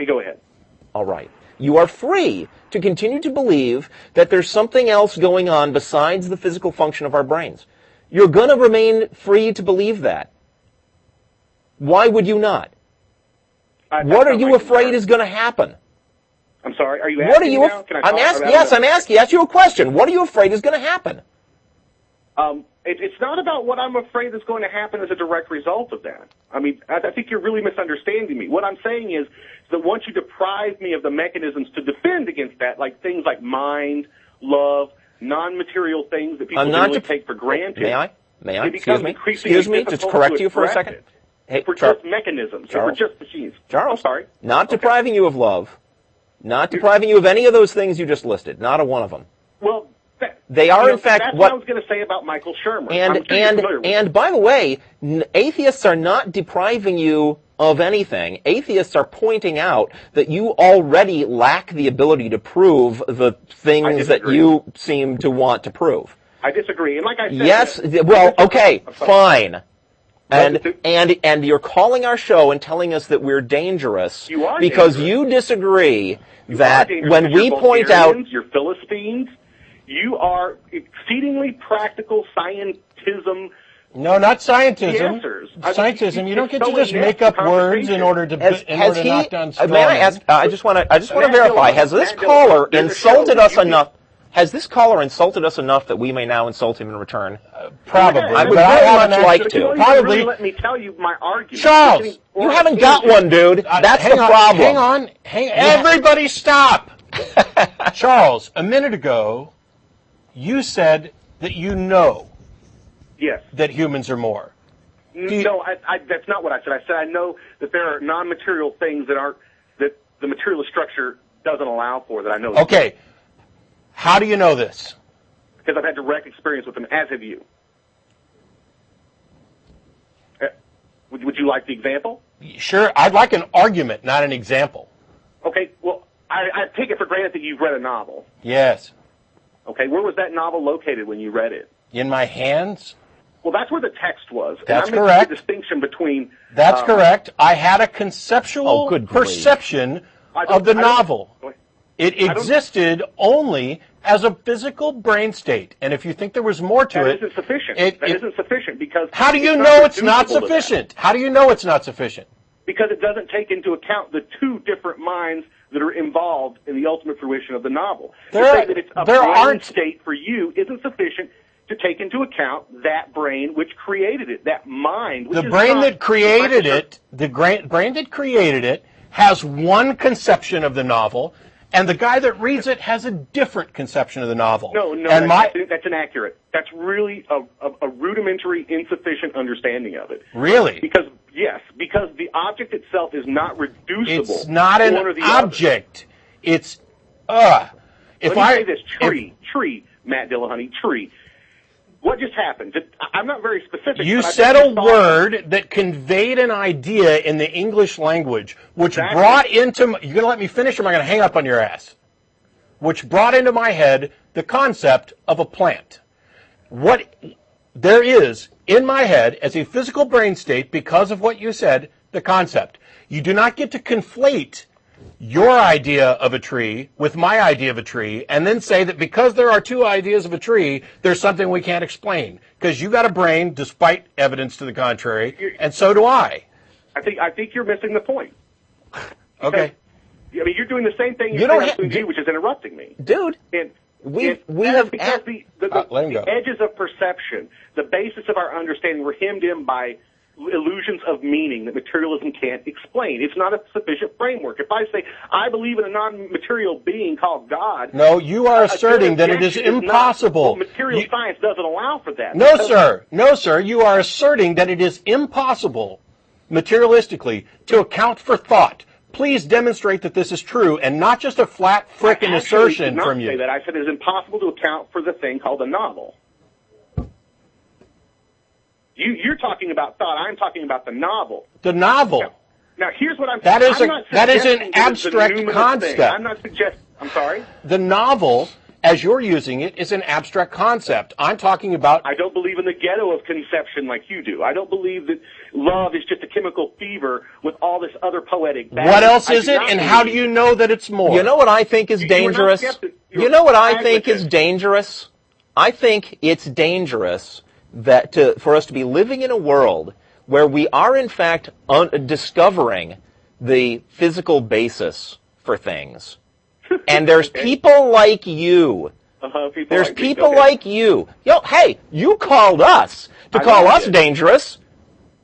Okay, go ahead. All right. You are free to continue to believe that there's something else going on besides the physical function of our brains. You're going to remain free to believe that. Why would you not? What are you afraid is going to happen? I'm sorry, are you asking now? I'm asking. Ask you a question. What are you afraid is going to happen? It's not about what I'm afraid is going to happen as a direct result of that. I mean, I think you're really misunderstanding me. What I'm saying is that once you deprive me of the mechanisms to defend against that, like things like mind, love, non-material things that people really take for granted. May I? Excuse me. Just correct you for a second. Hey, we're just mechanisms. We're just machines. Charles, I'm sorry. Not depriving you of love. Not depriving you of any of those things you just listed. Not a one of them. Well, they are, in fact, that's what I was going to say about Michael Shermer. And by the way, atheists are not depriving you of anything. Atheists are pointing out that you already lack the ability to prove the things that you seem to want to prove. I disagree. And like I said... Yes, well, okay, fine. And you're calling our show and telling us that we're dangerous because you disagree that when we point out... You're Philistines. You are exceedingly practical scientism. No, not scientism. Answers. Scientism. You don't get to just make up words in order to knock down straw. May I ask? I just want to verify. Has this caller insulted us enough? Has this caller insulted us enough that we may now insult him in return? Probably. I would very much like to. Probably. Really let me tell you my argument. Charles, you haven't got one, dude. That's the problem. Hang on. Everybody stop. Charles, a minute ago, you said that you know that humans are more. No, that's not what I said. I said I know that there are non-material things that the materialist structure doesn't allow for, that I know. Okay. How do you know this? Because I've had direct experience with them, as have you. Would you like the example? Sure. I'd like an argument, not an example. Okay. Well, I take it for granted that you've read a novel. Yes. Okay. Where was that novel located when you read it? In my hands. Well, that's where the text was. That's and I'm correct. The distinction between... That's correct. I had a conceptual perception of the novel. It existed only as a physical brain state. And if you think there was more to it... That isn't sufficient. That isn't sufficient because... How do you know it's not sufficient? How do you know it's not sufficient? Because it doesn't take into account the two different minds that are involved in the ultimate fruition of the novel. To say that it's a brain state for you isn't sufficient to take into account that brain which created it, that mind. Which the brain that created it, brain that created it, has one conception of the novel, and the guy that reads it has a different conception of the novel. No, that's inaccurate. That's really a rudimentary, insufficient understanding of it. Really? Because the object itself is not reducible. It's not an object. It's Let me say this: tree, Matt Dillahunty, tree. What just happened? I'm not very specific. You said a word that conveyed an idea in the English language, which brought into... You're going to let me finish, or am I going to hang up on your ass? Which brought into my head the concept of a plant. What there is in my head as a physical brain state, because of what you said, the concept. You do not get to conflate your idea of a tree with my idea of a tree, and then say that because there are two ideas of a tree, there's something we can't explain. Because you got a brain, despite evidence to the contrary, and so do I. I think you're missing the point. Okay. I mean, you're doing the same thing you're doing, which is interrupting me. Dude, we have... Because the edges of perception, the basis of our understanding, were hemmed in by illusions of meaning that materialism can't explain. It's not a sufficient framework. If I say, I believe in a non-material being called God... No, you are asserting that it is impossible. Material science doesn't allow for that. No, sir. No, sir. You are asserting that it is impossible, materialistically, to account for thought. Please demonstrate that this is true, and not just a flat frickin' assertion from you. I did not say that. I said it is impossible to account for the thing called a novel. You're talking about thought. I'm talking about the novel. The novel. Now here's what I'm saying. That is an abstract concept. I'm not suggesting. I'm sorry? The novel, as you're using it, is an abstract concept. I'm talking about... I don't believe in the ghetto of conception like you do. I don't believe love is just a chemical fever with all this other poetic baggage. What else is it, and how do you know that it's more? You know what I think is dangerous? You know what I think is dangerous? I think it's dangerous for us to be living in a world where we are, in fact, discovering the physical basis for things. And there's people like you. There's people like you. Hey, you called us to call us dangerous.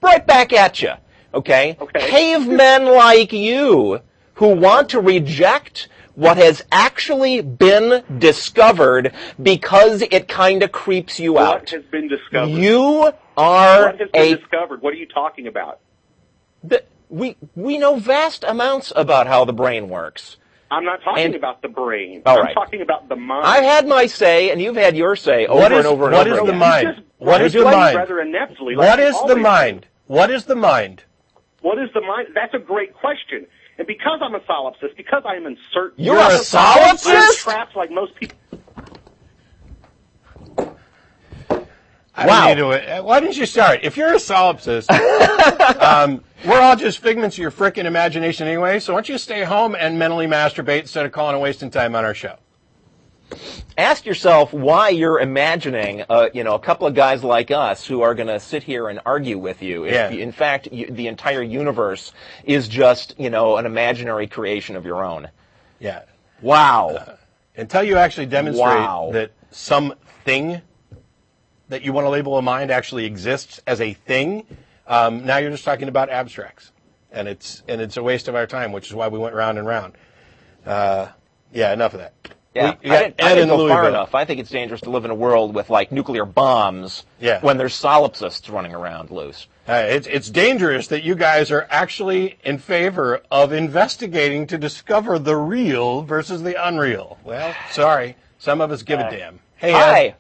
Right back at you. Okay? Cavemen like you who want to reject what has actually been discovered because it kind of creeps you out. What has been discovered? You are What has been discovered? What are you talking about? We know vast amounts about how the brain works. I'm not talking about the brain. I'm talking about the mind. I've had my say, and you've had your say over and over and over again. What is the mind? What is the mind? Rather ineptly, what is the mind? What is the mind? What is the mind? That's a great question. And because I'm a solipsist, because I am uncertain. You're a solipsist? I'm trapped like most people. Why didn't you start? If you're a solipsist, we're all just figments of your frickin' imagination anyway, so why don't you stay home and mentally masturbate instead of calling and wasting time on our show? Ask yourself why you're imagining, a couple of guys like us who are going to sit here and argue with you. If in fact, the entire universe is just, an imaginary creation of your own. Yeah. Wow. Until you actually demonstrate that something that you want to label a mind actually exists as a thing, now you're just talking about abstracts, and it's a waste of our time, which is why we went round and round. Enough of that. Yeah, I didn't go far enough. I think it's dangerous to live in a world with nuclear bombs when there's solipsists running around loose. It's dangerous that you guys are actually in favor of investigating to discover the real versus the unreal. Well, sorry, some of us give a damn. Hey, hi.